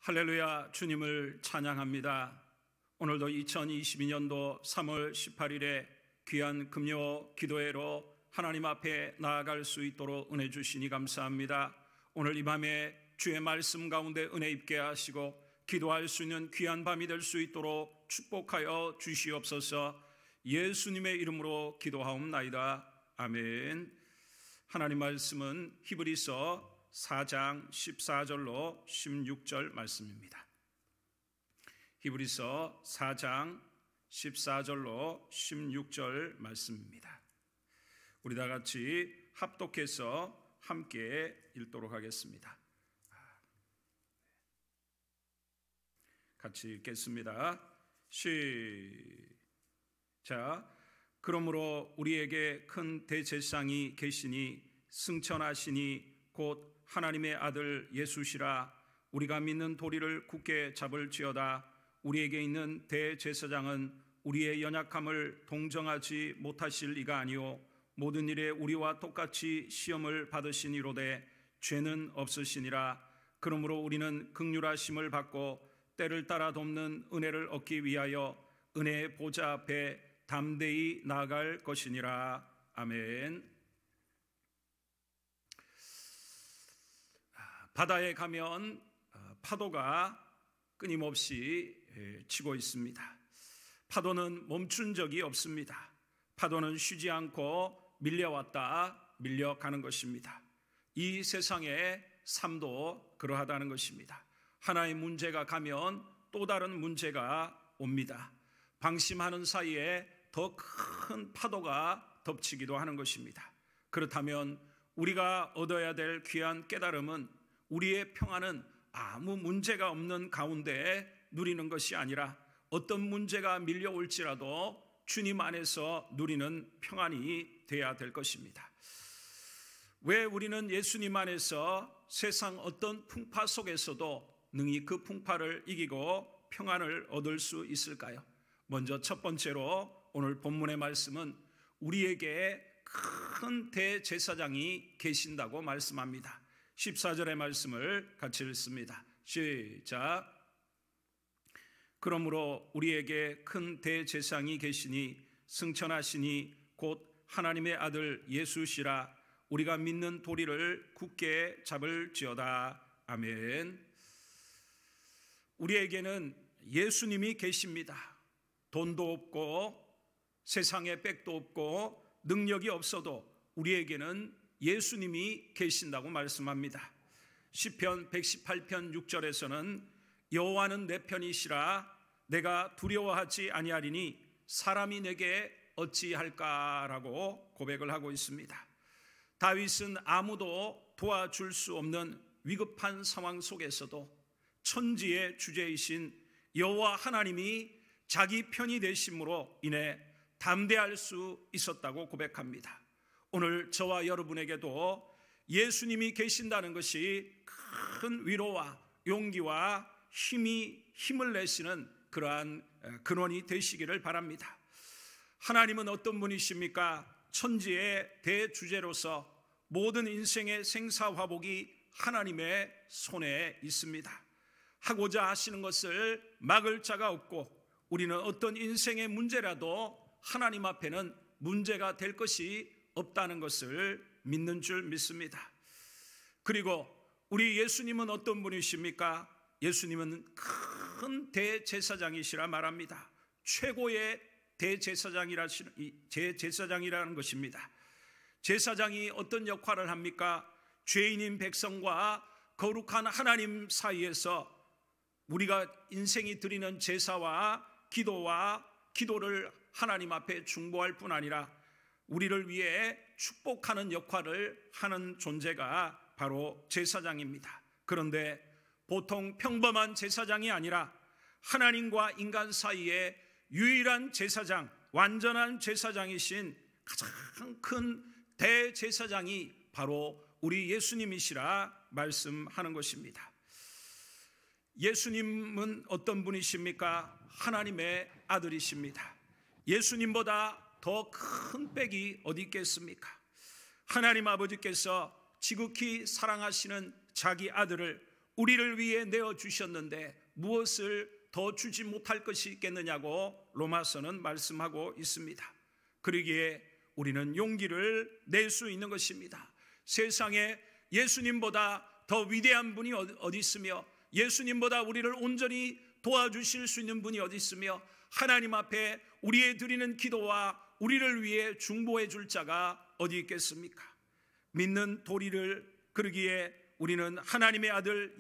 할렐루야, 주님을 찬양합니다. 오늘도 2022년도 3월 18일에 귀한 금요 기도회로 하나님 앞에 나아갈 수 있도록 은혜 주시니 감사합니다. 오늘 이 밤에 주의 말씀 가운데 은혜 입게 하시고 기도할 수 있는 귀한 밤이 될 수 있도록 축복하여 주시옵소서. 예수님의 이름으로 기도하옵나이다. 아멘. 하나님 말씀은 히브리서 4장 14절로 16절 말씀입니다. 히브리서 4장 14절로 16절 말씀입니다. 우리 다 같이 합독해서 함께 읽도록 하겠습니다. 같이 읽겠습니다. 시작. 그러므로 우리에게 큰 대제사장이 계시니 승천하시니 곧 하나님의 아들 예수시라. 우리가 믿는 도리를 굳게 잡을지어다. 우리에게 있는 대제사장은 우리의 연약함을 동정하지 못하실 이가 아니요 모든 일에 우리와 똑같이 시험을 받으시니로되 죄는 없으시니라. 그러므로 우리는 긍휼하심을 받고 때를 따라 돕는 은혜를 얻기 위하여 은혜의 보좌 앞에 담대히 나아갈 것이니라. 아멘. 바다에 가면 파도가 끊임없이 치고 있습니다. 파도는 멈춘 적이 없습니다. 파도는 쉬지 않고 밀려왔다 밀려가는 것입니다. 이 세상의 삶도 그러하다는 것입니다. 하나의 문제가 가면 또 다른 문제가 옵니다. 방심하는 사이에 더 큰 파도가 덮치기도 하는 것입니다. 그렇다면 우리가 얻어야 될 귀한 깨달음은 우리의 평안은 아무 문제가 없는 가운데 누리는 것이 아니라 어떤 문제가 밀려올지라도 주님 안에서 누리는 평안이 되어야 될 것입니다. 왜 우리는 예수님 안에서 세상 어떤 풍파 속에서도 능히 그 풍파를 이기고 평안을 얻을 수 있을까요? 먼저 첫 번째로 오늘 본문의 말씀은 우리에게 큰 대제사장이 계신다고 말씀합니다. 14절의 말씀을 같이 읽습니다. 시작. 그러므로 우리에게 큰 대제사장이 계시니 승천하시니 곧 하나님의 아들 예수시라. 우리가 믿는 도리를 굳게 잡을지어다. 아멘. 우리에게는 예수님이 계십니다. 돈도 없고 세상에 빽도 없고 능력이 없어도 우리에게는 예수님이 계신다고 말씀합니다. 시편 118편 6절에서는 여호와는 내 편이시라. 내가 두려워하지 아니하리니 사람이 내게 어찌할까라고 고백을 하고 있습니다. 다윗은 아무도 도와줄 수 없는 위급한 상황 속에서도 천지의 주제이신 여호와 하나님이 자기 편이 되심으로 인해 담대할 수 있었다고 고백합니다. 오늘 저와 여러분에게도 예수님이 계신다는 것이 큰 위로와 용기와 힘을 내시는 그러한 근원이 되시기를 바랍니다. 하나님은 어떤 분이십니까? 천지의 대주제로서 모든 인생의 생사화복이 하나님의 손에 있습니다. 하고자 하시는 것을 막을 자가 없고 우리는 어떤 인생의 문제라도 하나님 앞에는 문제가 될 것이 없다는 것을 믿는 줄 믿습니다. 그리고 우리 예수님은 어떤 분이십니까? 예수님은 큰 대제사장이시라 말합니다. 최고의 대제사장이라는 것입니다. 제사장이 어떤 역할을 합니까? 죄인인 백성과 거룩한 하나님 사이에서 우리가 인생이 드리는 제사와 기도를 하나님 앞에 중보할 뿐 아니라 우리를 위해 축복하는 역할을 하는 존재가 바로 제사장입니다. 그런데 보통 평범한 제사장이 아니라 하나님과 인간 사이에 유일한 제사장, 완전한 제사장이신 가장 큰 대제사장이 바로 우리 예수님이시라 말씀하는 것입니다. 예수님은 어떤 분이십니까? 하나님의 아들이십니다. 예수님보다 더 큰 빽이 어디 있겠습니까? 하나님 아버지께서 지극히 사랑하시는 자기 아들을 우리를 위해 내어주셨는데 무엇을 더 주지 못할 것이 있겠느냐고 로마서는 말씀하고 있습니다. 그러기에 우리는 용기를 낼 수 있는 것입니다. 세상에 예수님보다 더 위대한 분이 어디 있으며 예수님보다 우리를 온전히 도와주실 수 있는 분이 어디 있으며 하나님 앞에 우리의 드리는 기도와 우리를 위해 중보해 줄 자가 어디 있겠습니까? 믿는 도리를, 그러기에 우리는 하나님의 아들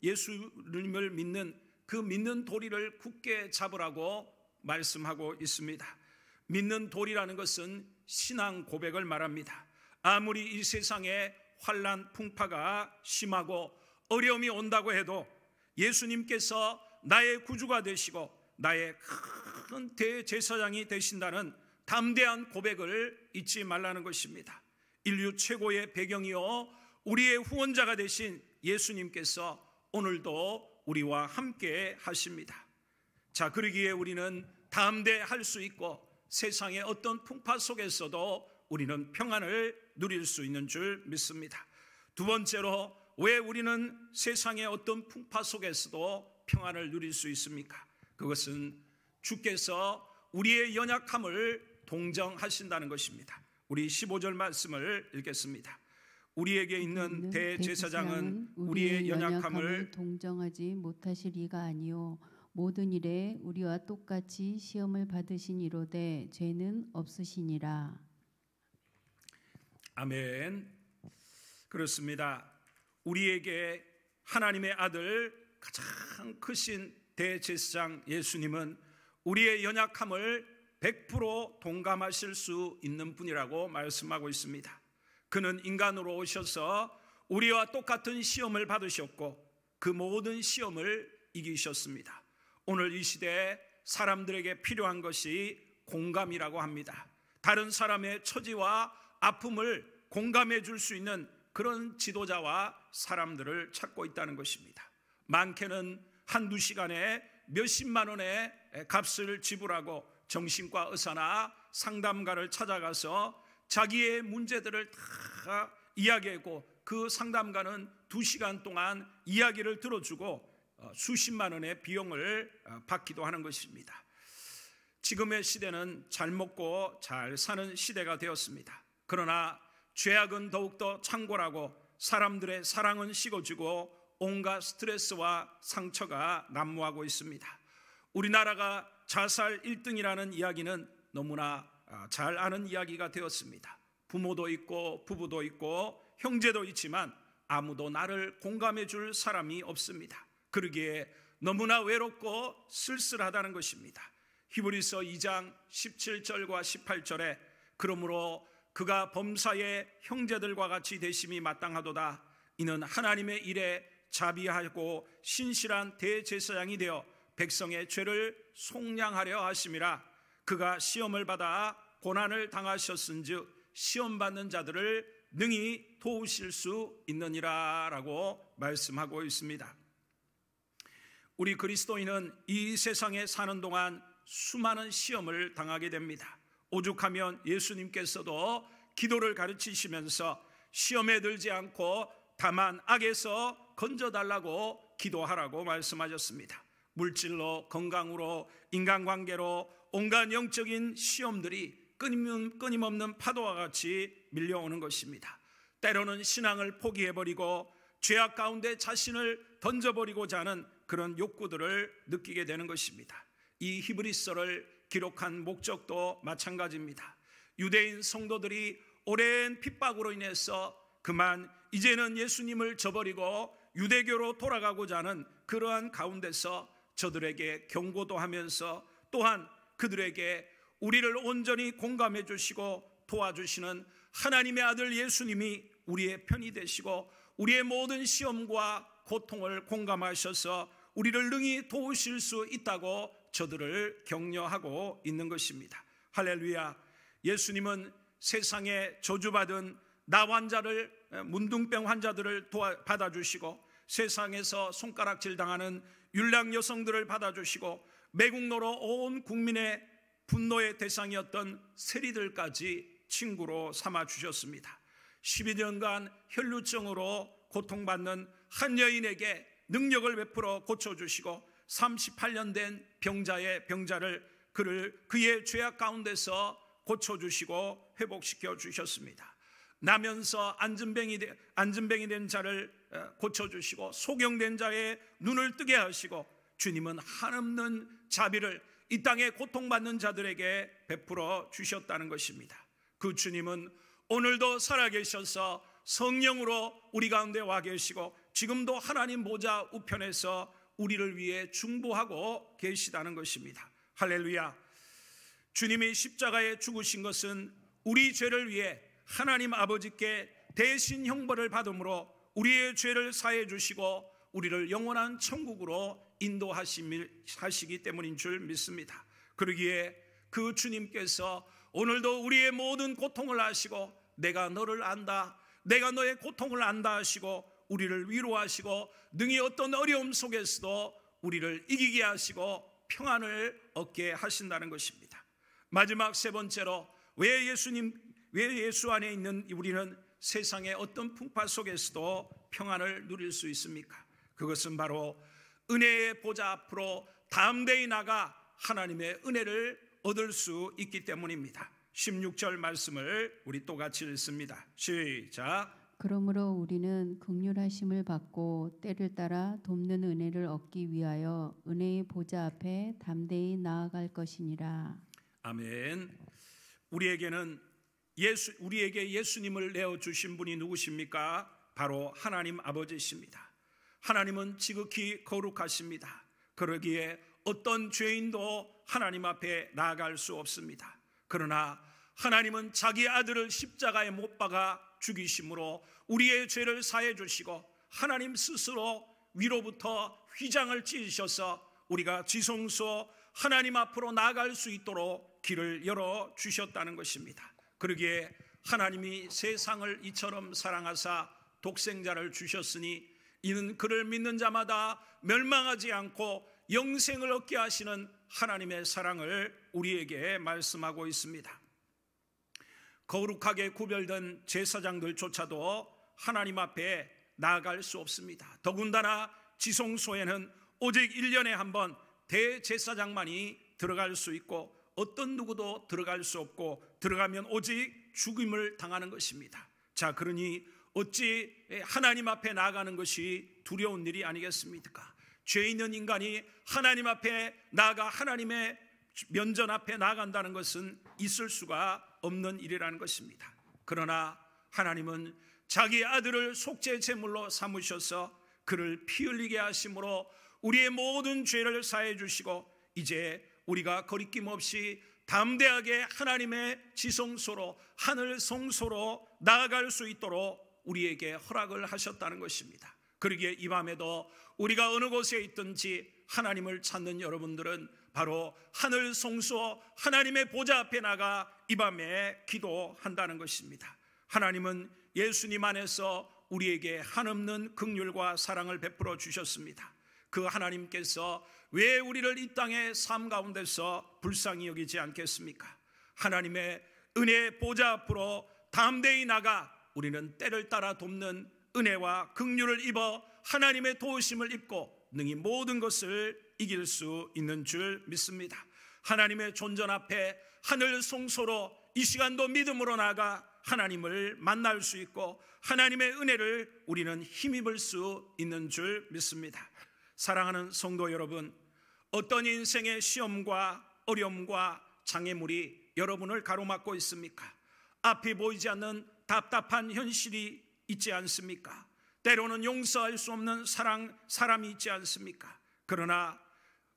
예수님을 믿는 그 믿는 도리를 굳게 잡으라고 말씀하고 있습니다. 믿는 도리라는 것은 신앙 고백을 말합니다. 아무리 이 세상에 환난 풍파가 심하고 어려움이 온다고 해도 예수님께서 나의 구주가 되시고 나의 큰 대제사장이 되신다는 담대한 고백을 잊지 말라는 것입니다. 인류 최고의 배경이요 우리의 후원자가 되신 예수님께서 오늘도 우리와 함께 하십니다. 자, 그러기에 우리는 담대할 수 있고 세상의 어떤 풍파 속에서도 우리는 평안을 누릴 수 있는 줄 믿습니다. 두 번째로, 왜 우리는 세상의 어떤 풍파 속에서도 평안을 누릴 수 있습니까? 그것은 주께서 우리의 연약함을 동정하신다는 것입니다. 우리 15절 말씀을 읽겠습니다. 우리에게 있는 대제사장은 우리의 연약함을 동정하지 못하실 이가 아니요 모든 일에 우리와 똑같이 시험을 받으시니로되 죄는 없으시니라. 아멘. 그렇습니다. 우리에게 하나님의 아들 가장 크신 대제사장 예수님은 우리의 연약함을 100% 동감하실 수 있는 분이라고 말씀하고 있습니다. 그는 인간으로 오셔서 우리와 똑같은 시험을 받으셨고 그 모든 시험을 이기셨습니다. 오늘 이 시대에 사람들에게 필요한 것이 공감이라고 합니다. 다른 사람의 처지와 아픔을 공감해 줄 수 있는 그런 지도자와 사람들을 찾고 있다는 것입니다. 많게는 한두 시간에 몇십만 원의 값을 지불하고 정신과 의사나 상담가를 찾아가서 자기의 문제들을 다 이야기하고 그 상담가는 2시간 동안 이야기를 들어주고 수십만 원의 비용을 받기도 하는 것입니다. 지금의 시대는 잘 먹고 잘 사는 시대가 되었습니다. 그러나 죄악은 더욱더 창궐하고 사람들의 사랑은 식어지고 온갖 스트레스와 상처가 난무하고 있습니다. 우리나라가 자살 1등이라는 이야기는 너무나 잘 아는 이야기가 되었습니다. 부모도 있고 부부도 있고 형제도 있지만 아무도 나를 공감해 줄 사람이 없습니다. 그러기에 너무나 외롭고 쓸쓸하다는 것입니다. 히브리서 2장 17절과 18절에 그러므로 그가 범사의 형제들과 같이 되심이 마땅하도다. 이는 하나님의 일에 자비하고 신실한 대제사장이 되어 백성의 죄를 속량하려 하심이라. 그가 시험을 받아 고난을 당하셨은즉 시험받는 자들을 능히 도우실 수 있느니라 라고 말씀하고 있습니다. 우리 그리스도인은 이 세상에 사는 동안 수많은 시험을 당하게 됩니다. 오죽하면 예수님께서도 기도를 가르치시면서 시험에 들지 않고 다만 악에서 건져달라고 기도하라고 말씀하셨습니다. 물질로, 건강으로, 인간관계로 온갖 영적인 시험들이 끊임없는 파도와 같이 밀려오는 것입니다. 때로는 신앙을 포기해버리고 죄악 가운데 자신을 던져버리고자 하는 그런 욕구들을 느끼게 되는 것입니다. 이 히브리서를 기록한 목적도 마찬가지입니다. 유대인 성도들이 오랜 핍박으로 인해서 그만 이제는 예수님을 저버리고 유대교로 돌아가고자 하는 그러한 가운데서 저들에게 경고도 하면서 또한 그들에게 우리를 온전히 공감해 주시고 도와주시는 하나님의 아들 예수님이 우리의 편이 되시고 우리의 모든 시험과 고통을 공감하셔서 우리를 능히 도우실 수 있다고 저들을 격려하고 있는 것입니다. 할렐루야. 예수님은 세상에 저주받은 나 환자를, 문둥병 환자들을 받아주시고 세상에서 손가락질 당하는 율랑 여성들을 받아주시고 매국노로 온 국민의 분노의 대상이었던 세리들까지 친구로 삼아주셨습니다. 12년간 혈루증으로 고통받는 한 여인에게 능력을 베풀어 고쳐주시고 38년 된 병자를 그의 죄악 가운데서 고쳐주시고 회복시켜 주셨습니다. 나면서 안진뱅이 된 자를 고쳐주시고 소경된 자의 눈을 뜨게 하시고 주님은 한없는 자비를 이 땅에 고통받는 자들에게 베풀어 주셨다는 것입니다. 그 주님은 오늘도 살아계셔서 성령으로 우리 가운데 와 계시고 지금도 하나님 보좌 우편에서 우리를 위해 중보하고 계시다는 것입니다. 할렐루야. 주님이 십자가에 죽으신 것은 우리 죄를 위해 하나님 아버지께 대신 형벌을 받음으로 우리의 죄를 사해 주시고 우리를 영원한 천국으로 인도하시기 때문인 줄 믿습니다. 그러기에 그 주님께서 오늘도 우리의 모든 고통을 아시고 내가 너를 안다, 내가 너의 고통을 안다 하시고 우리를 위로하시고 능히 어떤 어려움 속에서도 우리를 이기게 하시고 평안을 얻게 하신다는 것입니다. 마지막 세 번째로 왜 예수 안에 있는 우리는 세상의 어떤 풍파 속에서도 평안을 누릴 수 있습니까? 그것은 바로 은혜의 보좌 앞으로 담대히 나가 하나님의 은혜를 얻을 수 있기 때문입니다. 16절 말씀을 우리 또 같이 읽습니다. 시작. 그러므로 우리는 긍휼하심을 받고 때를 따라 돕는 은혜를 얻기 위하여 은혜의 보좌 앞에 담대히 나아갈 것이니라. 아멘. 우리에게 예수님을 내어 주신 분이 누구십니까? 바로 하나님 아버지십니다. 하나님은 지극히 거룩하십니다. 그러기에 어떤 죄인도 하나님 앞에 나아갈 수 없습니다. 그러나 하나님은 자기 아들을 십자가에 못 박아 죽이심으로 우리의 죄를 사해 주시고 하나님 스스로 위로부터 휘장을 찢으셔서 우리가 지성소 하나님 앞으로 나아갈 수 있도록 길을 열어 주셨다는 것입니다. 그러기에 하나님이 세상을 이처럼 사랑하사 독생자를 주셨으니 이는 그를 믿는 자마다 멸망하지 않고 영생을 얻게 하시는 하나님의 사랑을 우리에게 말씀하고 있습니다. 거룩하게 구별된 제사장들조차도 하나님 앞에 나아갈 수 없습니다. 더군다나 지성소에는 오직 1년에 한 번 대제사장만이 들어갈 수 있고 어떤 누구도 들어갈 수 없고 들어가면 오직 죽임을 당하는 것입니다. 자, 그러니 어찌 하나님 앞에 나아가는 것이 두려운 일이 아니겠습니까? 죄 있는 인간이 하나님 앞에 나아가 하나님의 면전 앞에 나아간다는 것은 있을 수가 없는 일이라는 것입니다. 그러나 하나님은 자기 아들을 속죄 제물로 삼으셔서 그를 피 흘리게 하심으로 우리의 모든 죄를 사해 주시고 이제 우리가 거리낌 없이 담대하게 하나님의 지성소로 하늘 성소로 나아갈 수 있도록 우리에게 허락을 하셨다는 것입니다. 그러기에 이 밤에도 우리가 어느 곳에 있든지 하나님을 찾는 여러분들은 바로 하늘 성소 하나님의 보좌 앞에 나가 이 밤에 기도한다는 것입니다. 하나님은 예수님 안에서 우리에게 한없는 긍휼과 사랑을 베풀어 주셨습니다. 그 하나님께서 왜 우리를 이 땅의 삶 가운데서 불쌍히 여기지 않겠습니까? 하나님의 은혜의 보좌 앞으로 담대히 나가 우리는 때를 따라 돕는 은혜와 긍휼을 입어 하나님의 도우심을 입고 능히 모든 것을 이길 수 있는 줄 믿습니다. 하나님의 존전 앞에 하늘 성소로 이 시간도 믿음으로 나가 하나님을 만날 수 있고 하나님의 은혜를 우리는 힘입을 수 있는 줄 믿습니다. 사랑하는 성도 여러분, 어떤 인생의 시험과 어려움과 장애물이 여러분을 가로막고 있습니까? 앞이 보이지 않는 답답한 현실이 있지 않습니까? 때로는 용서할 수 없는 사람이 있지 않습니까? 그러나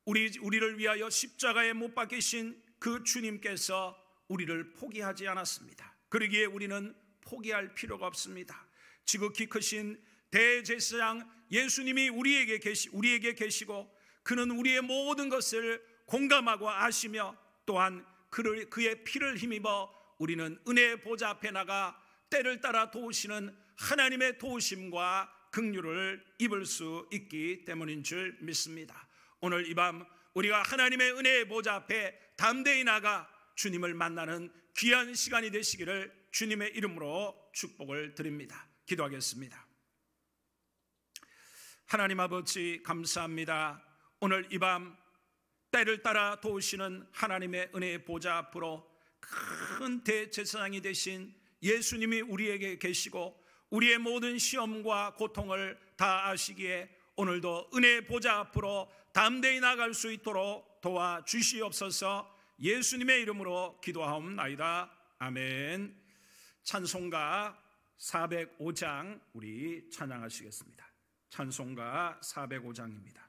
우리를 위하여 십자가에 못 박히신 그 주님께서 우리를 포기하지 않았습니다. 그러기에 우리는 포기할 필요가 없습니다. 지극히 크신 대제사장 예수님이 우리에게 계시고 그는 우리의 모든 것을 공감하고 아시며 또한 그의 피를 힘입어 우리는 은혜의 보좌 앞에 나가 때를 따라 도우시는 하나님의 도우심과 긍휼을 입을 수 있기 때문인 줄 믿습니다. 오늘 이 밤 우리가 하나님의 은혜의 보좌 앞에 담대히 나가 주님을 만나는 귀한 시간이 되시기를 주님의 이름으로 축복을 드립니다. 기도하겠습니다. 하나님 아버지 감사합니다. 오늘 이 밤 때를 따라 도우시는 하나님의 은혜의 보좌 앞으로 큰 대제사장이 되신 예수님이 우리에게 계시고 우리의 모든 시험과 고통을 다 아시기에 오늘도 은혜의 보좌 앞으로 담대히 나갈 수 있도록 도와주시옵소서. 예수님의 이름으로 기도하옵나이다. 아멘. 찬송가 405장 우리 찬양하시겠습니다. 찬송가 405장입니다.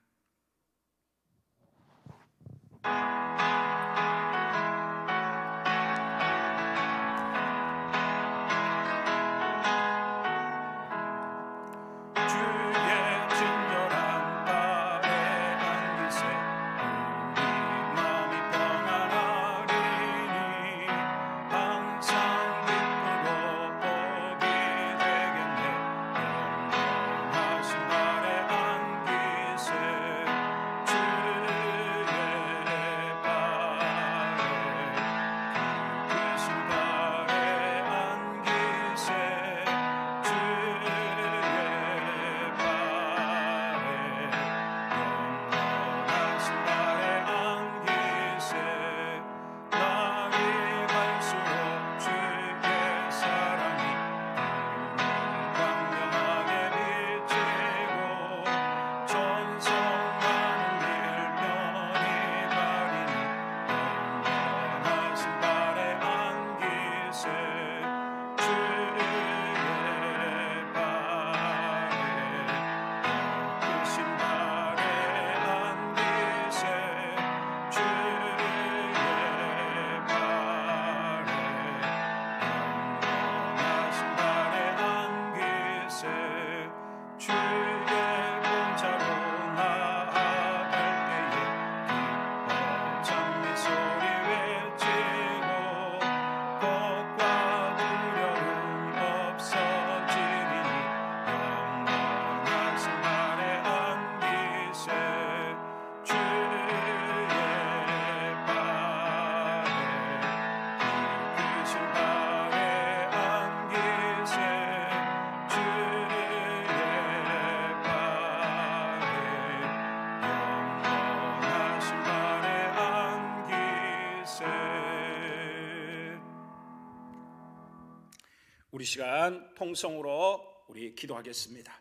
우리 시간 통성으로 우리 기도하겠습니다.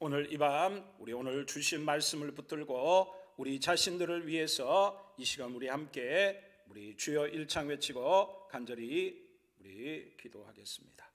오늘 이 밤 우리 오늘 주신 말씀을 붙들고 우리 자신들을 위해서 이 시간 우리 함께 우리 주여 일창 외치고 간절히 우리 기도하겠습니다.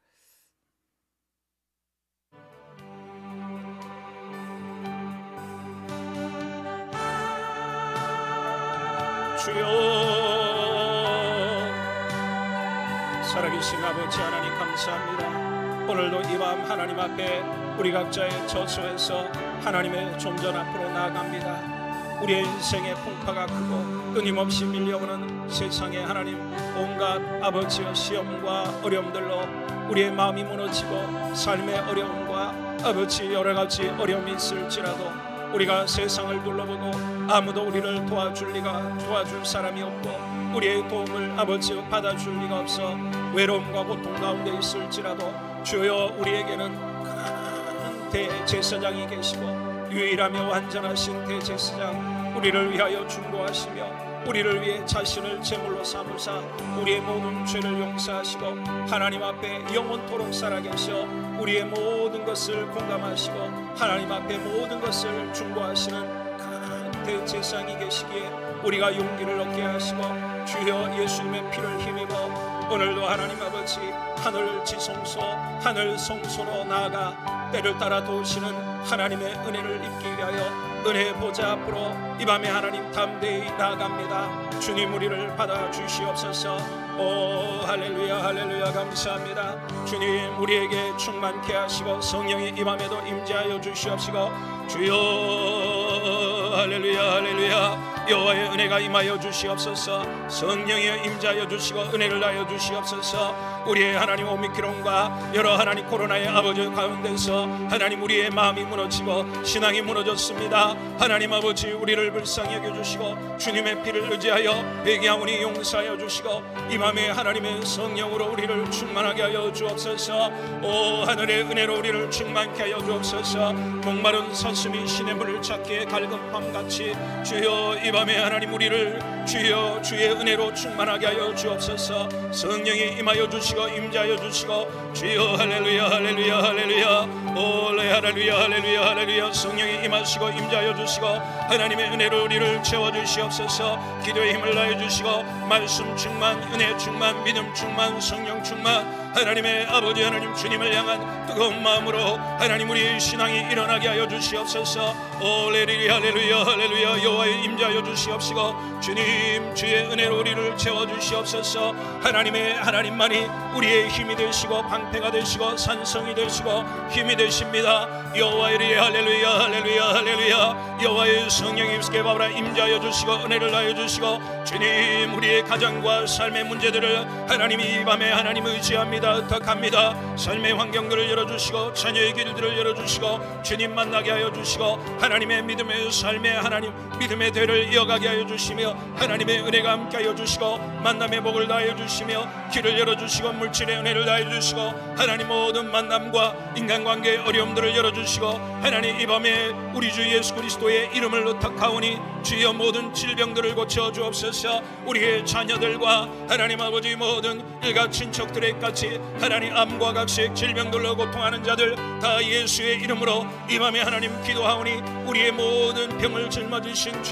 주여 살아계신 아버지 하나님 감사합니다. 오늘도 이 밤 하나님 앞에 우리 각자의 저소에서 하나님의 존전 앞으로 나아갑니다. 우리의 인생의 풍파가 크고 끊임없이 밀려오는 세상에 하나님 온갖 아버지의 시험과 어려움들로 우리의 마음이 무너지고 삶의 어려움과 아버지 여러 가지 어려움이 있을지라도 우리가 세상을 둘러보고 아무도 우리를 도와줄 사람이 없고 우리의 도움을 아버지 받아줄 리가 없어 외로움과 고통 가운데 있을지라도 주여 우리에게는 큰 대제사장이 계시고 유일하며 완전하신 대제사장 우리를 위하여 중보하시며 우리를 위해 자신을 제물로 삼으사 우리의 모든 죄를 용서하시고 하나님 앞에 영원토록 살아계셔 우리의 모든 것을 공감하시고 하나님 앞에 모든 것을 중보하시는 큰 대제사장이 계시기에 우리가 용기를 얻게 하시고 주여 예수님의 피를 힘입어 오늘도 하나님 아버지 하늘 지성소 하늘 성소로 나아가 때를 따라 도우시는 하나님의 은혜를 입기 위하여 은혜의 보좌 앞으로 이 밤에 하나님 담대히 나아갑니다. 주님 우리를 받아주시옵소서. 오 할렐루야 할렐루야 감사합니다. 주님 우리에게 충만케 하시고 성령이 이 밤에도 임재하여 주시옵시고 주여 할렐루야 할렐루야. 여호와의 은혜가 임하여 주시옵소서. 성령의 임자여 주시고 은혜를 다하여 주시옵소서. 우리의 하나님 오미크론과 여러 하나님 코로나의 아버지 가운데서 하나님 우리의 마음이 무너지고 신앙이 무너졌습니다. 하나님 아버지 우리를 불쌍히 여겨주시고 주님의 피를 의지하여 회개하오니 용서하여 주시고 이 밤에 하나님의 성령으로 우리를 충만하게 하여 주옵소서. 오 하늘의 은혜로 우리를 충만케 하여 주옵소서. 목마른 사슴이 신의 물을 찾기에 갈급함같이 주여 이 밤에 하나님 우리를 주여 주의 은혜로 충만하게 하여 주옵소서. 성령이 임하여 주시고 임자하여 주시고 주여 할렐루야 할렐루야 할렐루야. 올레 할렐루야 할렐루야 할렐루야. 성령이 임하시고 임자하여 주시고 하나님의 은혜로 우리를 채워주시옵소서. 기도의 힘을 다해 주시고 말씀 충만 은혜 충만 믿음 충만 성령 충만 하나님의 아버지 하나님 주님을 향한 뜨거운 마음으로 하나님 우리의 신앙이 일어나게 하여 주시옵소서. 올레리리 할렐루야 할렐루야. 여호와의 임자하여 주시옵시고 주님 주의 은혜로 우리를 채워주시옵소서. 하나님의 하나님만이 우리의 힘이 되시고 방패가 되시고 산성이 되시고 힘이 되십니다. 여호와의 할렐루야 할렐루야 할렐루야. 여호와의 성령이 스케바브라 임자하여 주시고 은혜를 다하여 주시고 주님 우리의 가정과 삶의 문제들을 하나님이 이 밤에 하나님 의지합니다. 부탁합니다. 삶의 환경들을 열어주시고 자녀의 길들을 열어주시고 주님 만나게 하여 주시고 하나님의 믿음의 삶의 하나님 믿음의 대를 이어가게 하여 주시며 하나님의 은혜가 함께 하여 주시고 만남의 복을 다하여 주시며 길을 열어주시고 물질의 은혜를 다하여 주시고 하나님 모든 만남과 인간관계의 어려움들을 열어주시고 하나님 이 밤에 우리 주 예수 그리스도의 이름을 의탁하오니 주여 모든 질병들을 고쳐 주옵소서. 우리의 자녀들과 하나님 아버지 모든 일가 친척들의 같이 하나님 암과 각색 질병들로 고통하는 자들 다 예수의 이름으로 이 밤에 하나님 기도하오니 우리의 모든 병을 짊어지신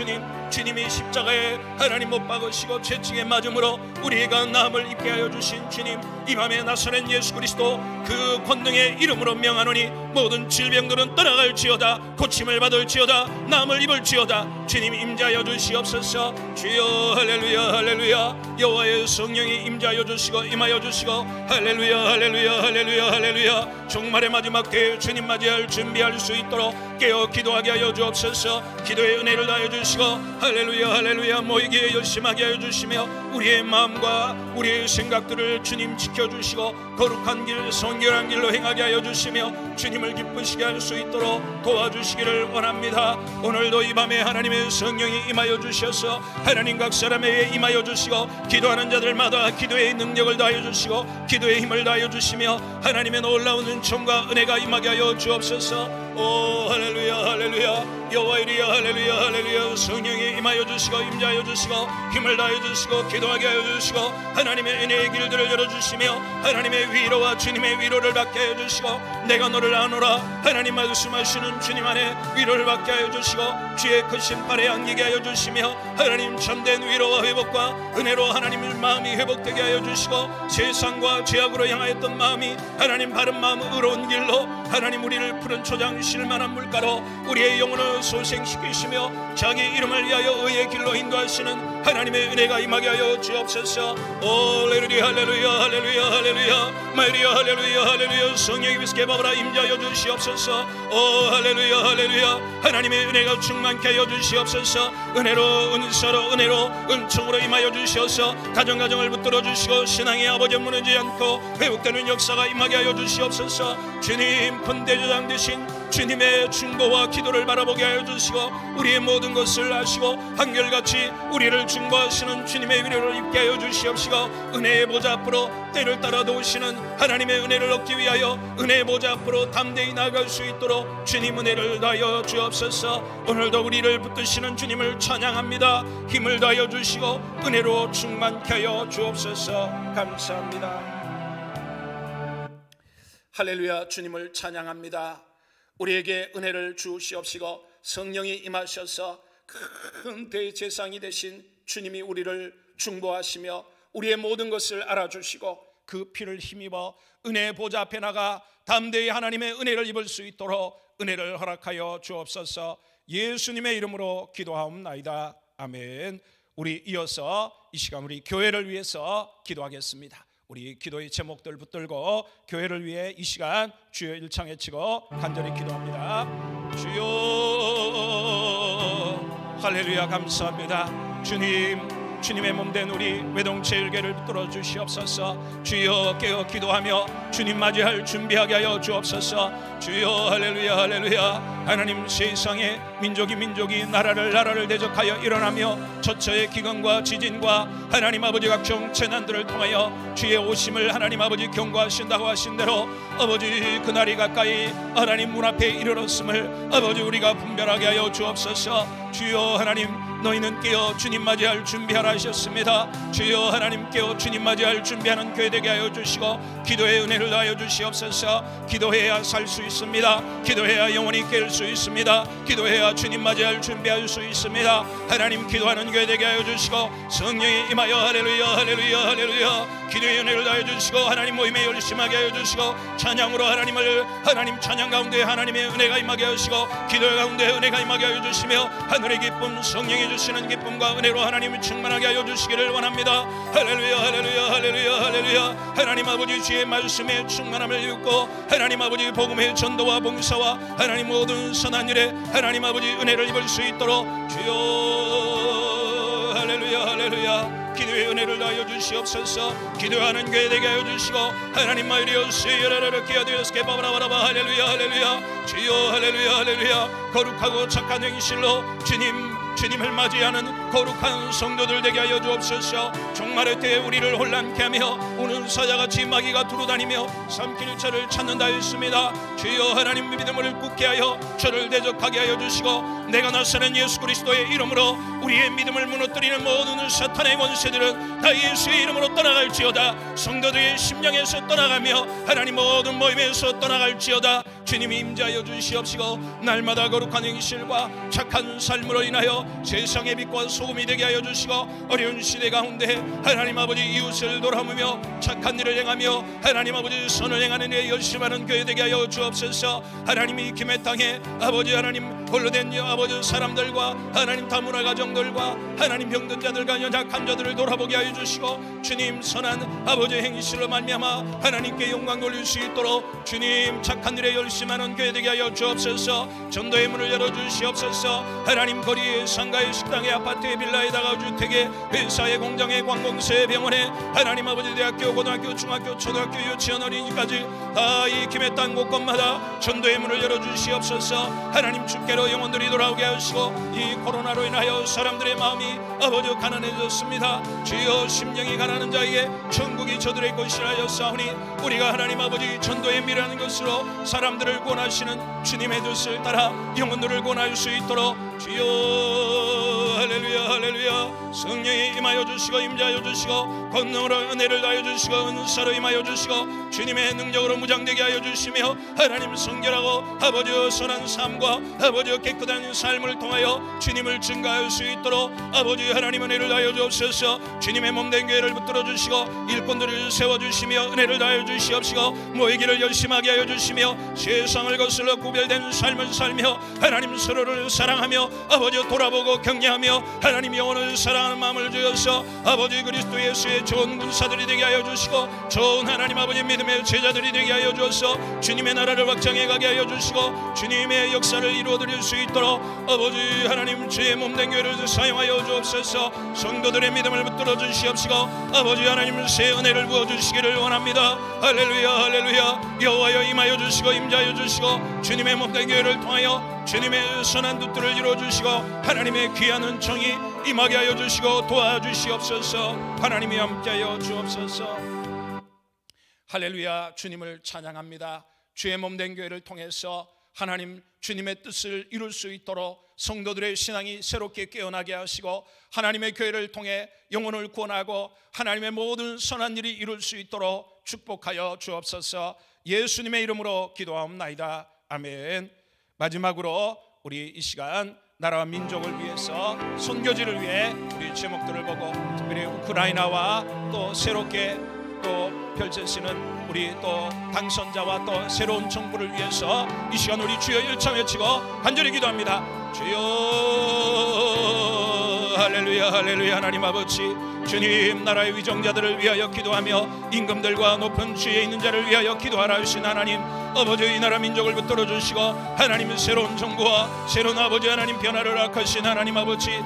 주님이 십자가에 하나님 못 박으시고 채찍에 맞음으로 우리가 나음을 입게 하여 주신 주님 이 밤에 나사렛 예수 그리스도 그 권능의 이름으로 명하노니 모든 질병들은 떠나갈지어다. 고침을 받을지어다. 나음을 입을지어다. 주님 임자하여 주시옵소서. 주여 할렐루야 할렐루야. 여호와의 성령이 임자하여 주시고 임하여 주시고 할렐루야 할렐루야 할렐루야 할렐루야. 종말의 마지막 때에 주님 맞이할 준비할 수 있도록 깨어 기도하게 하여 주옵소서. 기도의 은혜를 다하여 주시고 할렐루야 할렐루야. 모이기에 열심하게 하여 주시며 우리의 마음과 우리의 생각들을 주님 지켜주시고 거룩한 길 성결한 길로 행하게 하여 주시며 주님을 기쁘시게 할 수 있도록 도와주시기를 원합니다. 오늘도 이 밤에 하나님의 성령이 임하여 주셔서 하나님 각 사람에게 임하여 주시고 기도하는 자들마다 기도의 능력을 다하여 주시고 기도의 힘을 다하여 주시며 하나님의 놀라운 은총과 은혜가 임하게 하여 주옵소서. 오 할렐루야 할렐루야. 여호와이리야 할렐루야 할렐루야. 성령이 임하여 주시고 임자하여 주시고 힘을 다하여 주시고 기도하게 하여 주시고 하나님의 은혜의 길들을 열어주시며 하나님의 위로와 주님의 위로를 받게 하여 주시고 내가 너를 아노라 하나님 말씀하시는 주님 안에 위로를 받게 하여 주시고 주의 크신 팔에 안기게 하여 주시며 하나님 참된 위로와 회복과 은혜로 하나님의 마음이 회복되게 하여 주시고 세상과 죄악으로 향하였던 마음이 하나님 바른 마음 의로운 길로 하나님 우리를 푸른 초장 실만한 물가로 우리의 영혼을 소생시키시며 자기 이름을 위하여 의의 길로 인도하시는 하나님의 은혜가 임하게 하여 주옵소서. 할렐루야 할렐루야 할렐루야 할렐루야. 마리아 할렐루야 할렐루야. 성령이 비스케바브라 임자하여 주시옵소서. 할렐루야 할렐루야. 하나님의 은혜가 충만케 하여 주시옵소서. 은혜로 은사로 은혜로 은총으로 임하여 주셔서 가정가정을 붙들어 주시고 신앙의 아버지 무너지지 않고 회복되는 역사가 임하게 하여 주시옵소서. 주님 군대주장 되신 주님의 중보와 기도를 바라보게 하여 주시고 우리의 모든 것을 아시고 한결같이 우리를 중보하시는 주님의 위로를 입게 하여 주시옵시고 은혜의 보좌 앞으로 때를 따라 도우시는 하나님의 은혜를 얻기 위하여 은혜의 보좌 앞으로 담대히 나아갈 수 있도록 주님 은혜를 다하여 주옵소서. 오늘도 우리를 붙드시는 주님을 찬양합니다. 힘을 다하여 주시고 은혜로 충만케 하여 주옵소서. 감사합니다. 할렐루야. 주님을 찬양합니다. 우리에게 은혜를 주시옵시고 성령이 임하셔서 큰 대제사장이 되신 주님이 우리를 중보하시며 우리의 모든 것을 알아주시고 그 피를 힘입어 은혜의 보좌 앞에 나가 담대히 하나님의 은혜를 입을 수 있도록 은혜를 허락하여 주옵소서. 예수님의 이름으로 기도하옵나이다. 아멘. 우리 이어서 이 시간 우리 교회를 위해서 기도하겠습니다. 우리 기도의 제목들 붙들고 교회를 위해 이 시간 주여 일창 외치고 간절히 기도합니다. 주여 할렐루야. 감사합니다. 주님의 몸된 우리 외동체 일개를 붙들어 주시옵소서. 주여 깨어 기도하며 주님 맞이할 준비하게 하여 주옵소서. 주여 할렐루야 할렐루야. 하나님 세상의 민족이 나라를 대적하여 일어나며 처처의 기근과 지진과 하나님 아버지 각종 재난들을 통하여 주의 오심을 하나님 아버지 경고하신다고 하신 대로 아버지 그날이 가까이 하나님 문 앞에 이르렀음을 아버지 우리가 분별하게 하여 주옵소서. 주여 하나님 너희는 깨어 주님 맞이할 준비하라 하셨습니다. 주여 하나님 깨어 주님 맞이할 준비하는 교회 되게 하여 주시고 기도의 은혜를 더하여 주시옵소서. 기도해야 살 수 있습니다. 기도해야 영원히 깰 수 있습니다. 기도해야 주님 맞이할 준비할 수 있습니다. 하나님 기도하는 교회 되게 하여 주시고 성령이 임하여 할렐루야 할렐루야 할렐루야. 기도의 은혜를 더하여 주시고 하나님 모임에 열심하게 하여 주시고 찬양으로 하나님 찬양 가운데 하나님의 은혜가 임하게 하시고 기도 가운데 은혜가 임하게 하여 주시며 하늘의 기쁨 성령이 주시는 기쁨과 은혜로 하나님을 충만하게 하여 주시기를 원합니다. 할렐루야 할렐루야 할렐루야 할렐루야. 하나님 아버지 주의 말씀에 충만함을 입고 하나님 아버지 복음의 전도와 봉사와 하나님 모든 선한 일에 하나님 아버지 은혜를 입을 수 있도록 주여 할렐루야 할렐루야. 기도의 은혜를 더하여 주시옵소서. 기도하는 교회 되게 하여 주시고 하나님 마이리오스 여러렇게 하되었게 바라바라바 할렐루야 할렐루야. 주여 할렐루야 할렐루야. 거룩하고 착한 행실로 주님을 맞이하는 거룩한 성도들 되게 하여 주옵소서. 종말의 때에 우리를 혼란케 하며 오는 사자같이 마귀가 두루다니며 삼킬 자를 찾는다 했습니다. 주여 하나님 믿음을 굳게 하여 저를 대적하게 하여 주시고 내가 나서는 예수 그리스도의 이름으로 우리의 믿음을 무너뜨리는 모든 사탄의 권세들은 다 예수의 이름으로 떠나갈지어다. 성도들의 심령에서 떠나가며 하나님 모든 모임에서 떠나갈지어다. 주님이 임재하여 주시옵시고 날마다 거룩한 행실과 착한 삶으로 인하여 세상의 빛과 소금이 되게 하여 주시고 어려운 시대 가운데 하나님 아버지 이웃을 돌아보며 착한 일을 행하며 하나님 아버지 선을 행하는 데 열심하는 교회 되게 하여 주옵소서. 하나님이 김의 땅에 아버지 하나님 홀로 된 아버지 사람들과 하나님 다문화 가정들과 하나님 병든 자들과 연약한 자들을 돌아보게 하여 주시고 주님 선한 아버지 행실로 말미암아 하나님께 영광 돌릴 수 있도록 주님 착한 일에 열심하는 교회 되게 하여 주옵소서. 전도의 문을 열어주시옵소서. 하나님 거리에 상가에 식당에 아파트에 빌라에 다가주택에 회사에 공장에 관공서에 병원에 하나님 아버지 대학교 고등학교 중학교 초등학교 유치원 어린이까지 다 이 김의 땅 곳곳마다 전도의 문을 열어주시옵소서. 하나님 주께로 영혼들이 돌아오게 하시고 이 코로나로 인하여 사람들의 마음이 아버지 가난해졌습니다. 주여 심령이 가난한 자에게 천국이 저들의 것이라 하였사오니 우리가 하나님 아버지 전도의 미라는 것으로 사람들을 구원하시는 주님의 뜻을 따라 영혼들을 구원할 수 있도록 주여 할렐루야 할렐루야. 성령이 임하여 주시고 임재하여 주시고 권능으로 은혜를 다하여 주시고 은사로 임하여 주시고 주님의 능력으로 무장되게 하여 주시며 하나님 성결하고 아버지 선한 삶과 아버지 깨끗한 삶을 통하여 주님을 증가할 수 있도록 아버지 하나님 은혜를 다하여 주옵소서. 주님의 몸된 교회를 붙들어 주시고 일꾼들을 세워주시며 은혜를 다하여 주시옵시고 모이기를 열심하게 하여 주시며 세상을 거슬러 구별된 삶을 살며 하나님 서로를 사랑하며 아버지 돌아보고 격려하며 하나님 영혼을 사랑하는 마음을 주어서 아버지 그리스도 예수의 좋은 군사들이 되게 하여 주시고 좋은 하나님 아버지 믿음의 제자들이 되게 하여 주어서 주님의 나라를 확장해 가게 하여 주시고 주님의 역사를 이루어드릴 수 있도록 아버지 하나님 주의 몸된 교회를 사용하여 주옵소서. 성도들의 믿음을 붙들어 주시옵시고 아버지 하나님 새 은혜를 부어주시기를 원합니다. 할렐루야 할렐루야. 여호와여 임하여 주시고 임자하여 주시고 주님의 몸된 교회를 통하여 주님의 선한 뜻들을 이루어주시고 하나님의 귀한 은총이 임하게 하여 주시고 도와주시옵소서. 하나님이 함께하여 주옵소서. 할렐루야. 주님을 찬양합니다. 주의 몸된 교회를 통해서 하나님 주님의 뜻을 이룰 수 있도록 성도들의 신앙이 새롭게 깨어나게 하시고 하나님의 교회를 통해 영혼을 구원하고 하나님의 모든 선한 일이 이룰 수 있도록 축복하여 주옵소서. 예수님의 이름으로 기도하옵나이다. 아멘. 마지막으로 우리 이 시간 나라와 민족을 위해서 선교지를 위해 우리 제목들을 보고 특별히 우크라이나와 또 새롭게 또 펼쳐지는 우리 또 당선자와 또 새로운 정부를 위해서 이 시간 우리 주여 일창 외치고 간절히 기도합니다. 주여 할렐루야 할렐루야. 하나님 아버지 주님 나라의 위정자들을 위하여 기도하며 임금들과 높은 지위에 있는 자를 위하여 기도하라 하신 하나님, 아버지 이 나라 민족을 붙들어 주시고 하나님 새로운 정부와 새로운 아버지 하나님 변화를 허락하신 하나님 아버지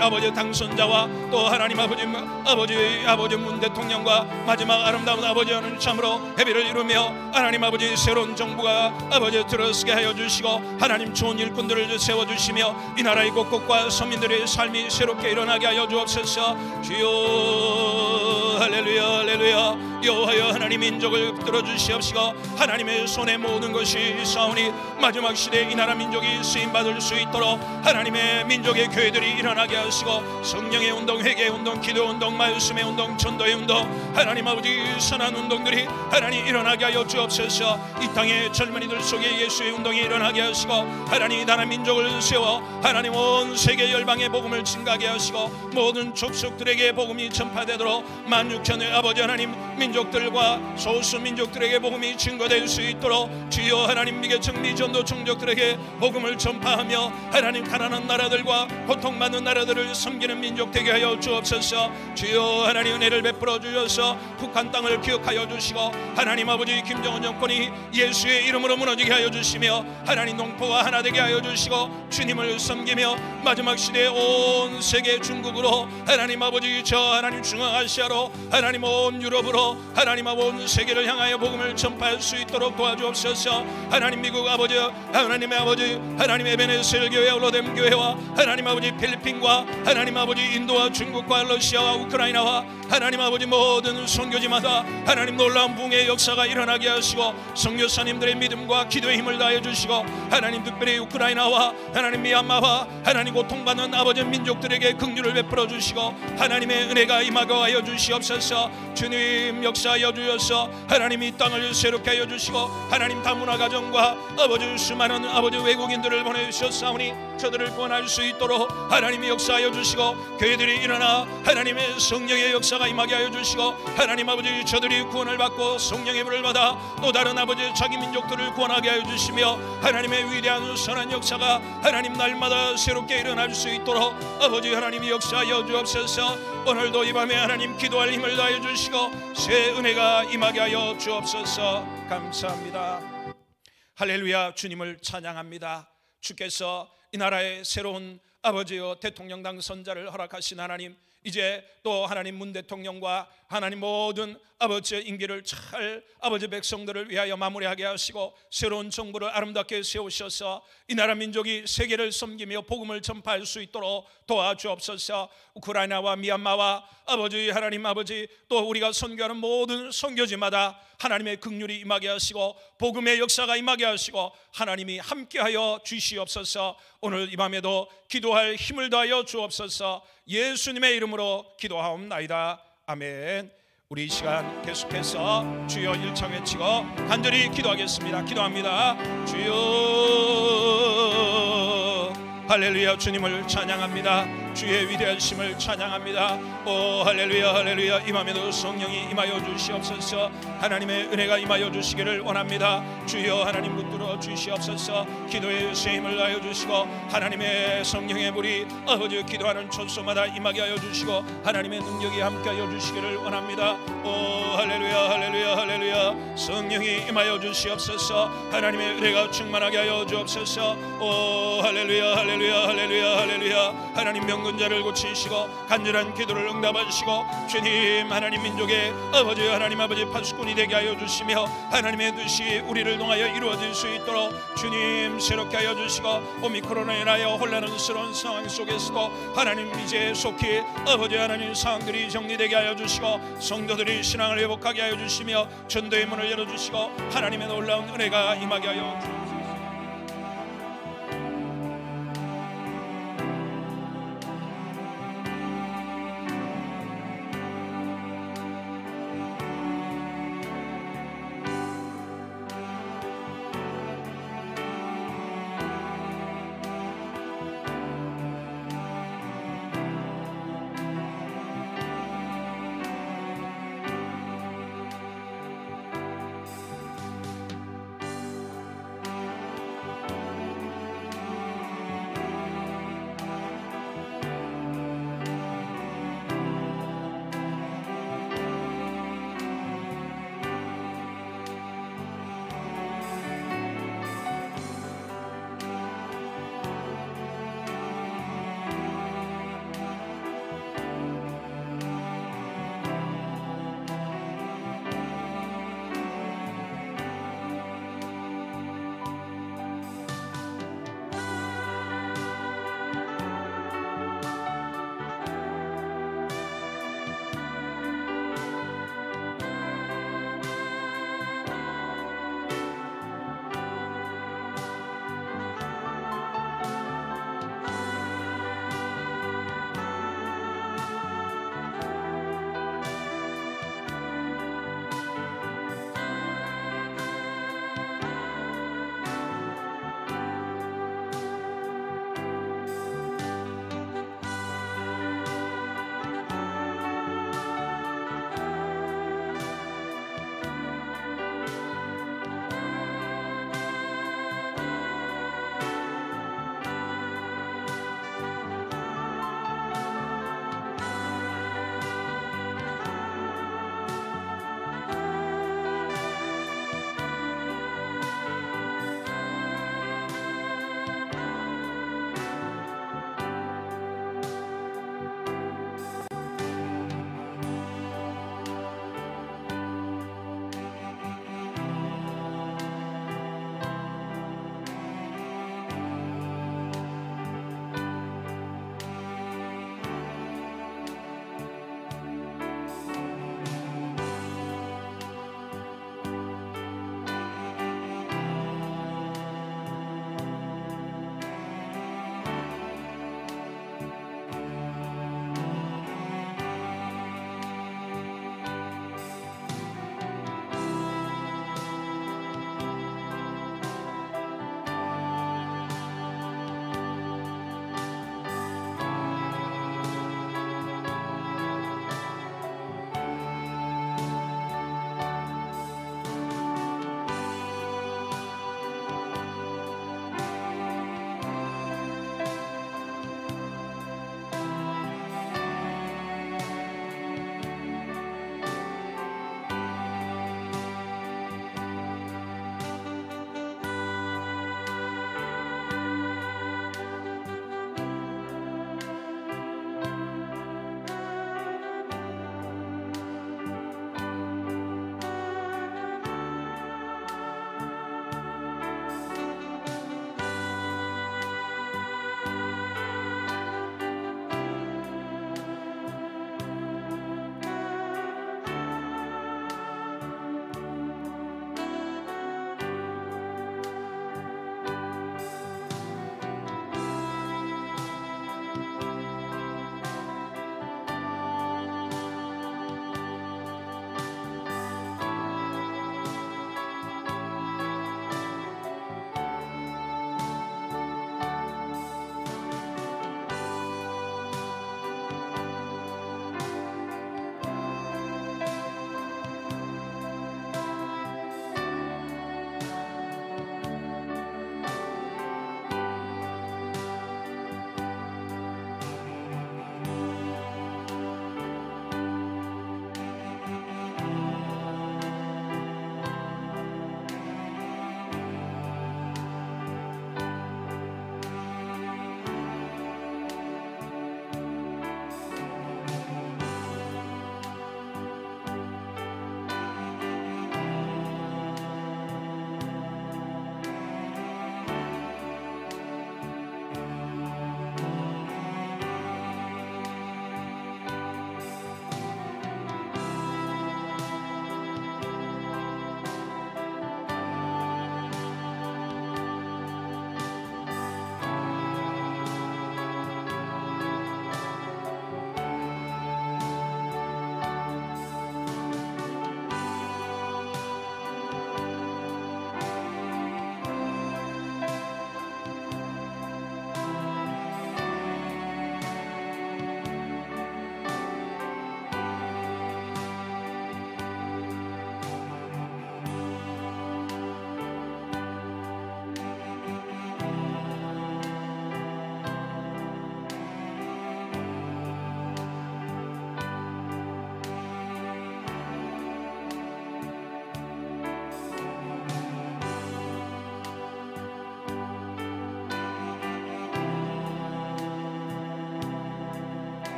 아버지 당선자와 또 하나님 아버지 문 대통령과 마지막 아름다운 아버지 하나님 참으로 협의를 이루며 하나님 아버지 새로운 정부가 아버지 들어서게 하여 주시고 하나님 좋은 일꾼들을 세워주시며 이 나라의 곳곳과 서민들의 삶이 새롭게 일어나게 하여 주옵소서. 주여 할렐루야 할렐루야. 여호와여 하나님 민족을 붙들어 주시옵시고 하나님의 손에 모든 것이 있사오니 마지막 시대에 이 나라 민족이 쓰임받을 수 있도록 하나님의 민족의 교회들이 일어나게 하시고 성령의 운동, 회개의 운동, 기도 운동, 말씀의 운동, 전도의 운동 하나님 아버지 선한 운동들이 하나님 일어나게 하여 주옵소서. 이 땅의 젊은이들 속에 예수의 운동이 일어나게 하시고 하나님 이 나라 민족을 세워 하나님 온 세계 열방의 복음을 증가하게 하시고 모든 족속들에게 복음이 전파되도록 16,000의 아버지 하나님 민족들과 소수 민족들에게 복음이 증거될 수 있도록 주여 하나님 미개청 미전도 종족들에게 복음을 전파하며 하나님 가난한 나라들과 고통받는 나라들을 섬기는 민족 되게 하여 주옵소서. 주여 하나님 은혜를 베풀어 주셔서 북한 땅을 기억하여 주시고 하나님 아버지 김정은 정권이 예수의 이름으로 무너지게 하여 주시며 하나님 농포가 하나 되게 하여 주시고 주님을 섬기며 마지막 시대에 온 세계 중국으로 하나님 아버지 저 하나님 중앙아시아로 하나님 온 유럽으로 하나님 온 세계를 향하여 복음을 전파할 수 있도록 도와주옵소서. 하나님 미국 아버지 하나님의 아버지 하나님 에베네셀 교회와 로뎀 교회와 하나님 아버지 필리핀과 하나님 아버지 인도와 중국과 러시아와 우크라이나와 하나님 아버지 모든 선교지마다 하나님 놀라운 붕의 역사가 일어나게 하시고 선교사님들의 믿음과 기도의 힘을 다해 주시고 하나님 특별히 우크라이나와 하나님 미얀마와 하나님 고통받는 아버지 민족들에게 긍휼을 베풀어 주시고 하나님의 은혜가 임하게 하여 주시옵소서. 주님 역사하여 주셔서 하나님 이 땅을 새롭게 하여 주시고 하나님 다문화 가정과 아버지 수많은 아버지 외국인들을 보내주셨사오니 저들을 구원할 수 있도록 하나님이 역사하여 주시고 교회들이 일어나 하나님의 성령의 역사가 임하게 하여 주시고 하나님 아버지 저들이 구원을 받고 성령의 불을 받아 또 다른 아버지 자기 민족들을 구원하게 하여 주시며 하나님의 위대한 선한 역사가 하나님 날마다 새롭게 일어날 수 있도록 아버지 하나님이 역사하여 주옵소서. 오늘도 이 밤에 하나님 기도할 힘을 다해 주시고 새 은혜가 임하게 하여 주옵소서. 감사합니다. 할렐루야. 주님을 찬양합니다. 주께서 이 나라의 새로운 아버지여 대통령 당선자를 허락하신 하나님, 이제 또 하나님 문 대통령과 하나님 모든 아버지의 임기를 잘 아버지 백성들을 위하여 마무리하게 하시고 새로운 정부를 아름답게 세우셔서 이 나라 민족이 세계를 섬기며 복음을 전파할 수 있도록 도와주옵소서. 우크라이나와 미얀마와 아버지 하나님 아버지 또 우리가 선교하는 모든 선교지마다 하나님의 긍휼이 임하게 하시고 복음의 역사가 임하게 하시고 하나님이 함께하여 주시옵소서. 오늘 이 밤에도 기도할 힘을 다하여 주옵소서. 예수님의 이름으로 기도하옵나이다. 아멘. 우리 이 시간 계속해서 주여 일창 외치고 간절히 기도하겠습니다. 기도합니다. 주여 할렐루야. 주님을 찬양합니다. 주의 위대하심을 찬양합니다. 오 할렐루야 할렐루야. 이 밤에도 성령이 임하여 주시옵소서. 하나님의 은혜가 임하여 주시기를 원합니다. 주여 하나님 붙들어 주시옵소서. 기도의 쇠임을 하여 주시고 하나님의 성령의 불이 아버지 기도하는 촌소마다 임하게 하여 주시고 하나님의 능력이 함께 하여 주시기를 원합니다. 오 할렐루야 할렐루야 할렐루야. 성령이 임하여 주시옵소서. 하나님의 은혜가 충만하게 하여 주옵소서. 오 할렐루야 할렐루야 할렐루야 할렐루야. 하나님 병건자를 고치시고 간절한 기도를 응답하시고 주님 하나님 민족의 아버지 하나님 아버지 파수꾼이 되게 하여 주시며 하나님의 뜻이 우리를 통하여 이루어질 수 있도록 주님 새롭게 하여 주시고 오미크론으로 인하여 혼란스러운 상황 속에서도 하나님 이제 속히 아버지 하나님 상황들이 정리되게 하여 주시고 성도들이 신앙을 회복하게 하여 주시며 전도의 문을 열어주시고 하나님의 놀라운 은혜가 임하게 하여 주시옵소서.